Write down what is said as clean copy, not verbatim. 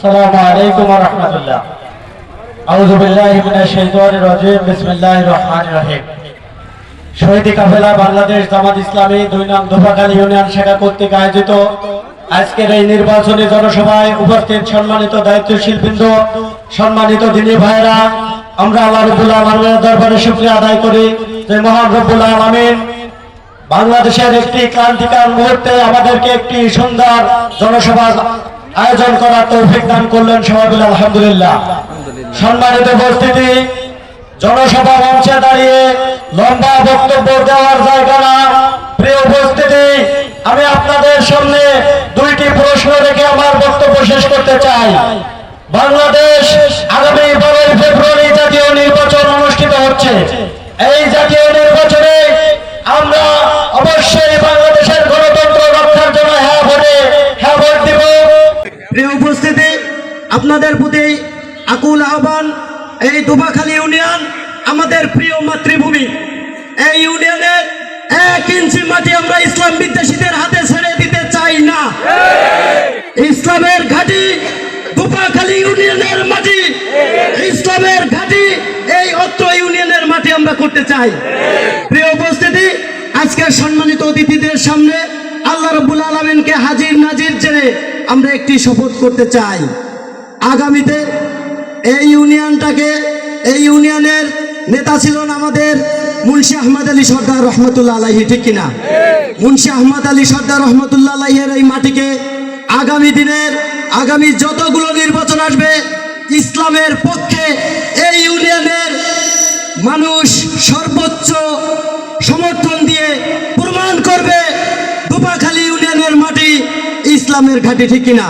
আসসালামু আলাইকুম ওয়া রাহমাতুল্লাহ। আউযু বিল্লাহি মিনাশ শাইতানির রাজীম। বিসমিল্লাহির রহমানির রহিম। শহীদ কাফেলা বাংলাদেশ জামাত ইসলামী ২ নং ধোপাখালী ইউনিয়ন শাখা কর্তৃক আয়োজিত আজকের এই নির্বাচনী জনসভায় উপস্থিত সম্মানিত দায়িত্বশীল বৃন্দ, সম্মানিত দিনী ভাইরা, আমরা আল্লাহ রাব্বুল আলামিনের দরবারে শুকরিয়া আদায় করি যে মহান রব্বুল আলামিন বাংলাদেশের একটি ক্রান্তিকার মুহূর্তে আমাদেরকে একটি সুন্দর জনসভা আয়োজন করার তৌফিক দান করলেন। সবাই বলে আলহামদুলিল্লাহ। সম্মানিত উপস্থিতি, জনসভা মঞ্চে দাঁড়িয়ে লম্বা বক্তব্য দেওয়ার জায়গা না। প্রিয় উপস্থিতি, আমি আপনাদের সামনে 2টি প্রশ্ন রেখে আমার বক্তব্য শেষ করতে চাই। বাংলাদেশ আগামী 12 ফেব্রুয়ারি জাতীয় নির্বাচন অনুষ্ঠিত হচ্ছে। এই জাতীয় নির্বাচনে আমরা অবশ্যই বাংলাদেশের গণতন্ত্র রক্ষার জন্য হ্যাঁ ভোট দিব। প্রিয় উপস্থিতি, আপনাদের প্রতি আকুল আহ্বান, এই ধোপাখালী ইউনিয়ন আমাদের প্রিয় মাতৃভূমি। এই ইউনিয়নের 1 ইঞ্চি মাটি আমরা ইসলাম বিদ্বেষীদের হাতে ছেড়ে দিতে চাই না। ইসলামের ঘাঁটি ধোপাখালী ইউনিয়নের মাটি, ইসলামের ঘাঁটি এই অত্র ইউনিয়নের মাটি আমরা করতে চাই। প্রিয় উপস্থিতি, আজকের সম্মানিত অতিথিদের সামনে আল্লাহ রাব্বুল আলামিনকে হাজির নাজির জেনে আমরা একটি শপথ করতে চাই। আগামীতে এই ইউনিয়নের নেতা ছিলেন আমাদের মুন্সি আহমদ আলী সর্দার রহমতুল্লাহ আলাইহি, ঠিক কিনা? মুন্সি আহমদ আলী সর্দার রহমতুল্লাহ আলাইহির এই মাটিকে আগামী যতগুলো নির্বাচন আসবে ইসলামের পক্ষে এই ইউনিয়নের মানুষ সর্বোচ্চ সমর্থন দিয়ে প্রমাণ করবে ধোপাখালী ইউনিয়নের মাটি ইসলামের ঘাঁটি, ঠিক কিনা?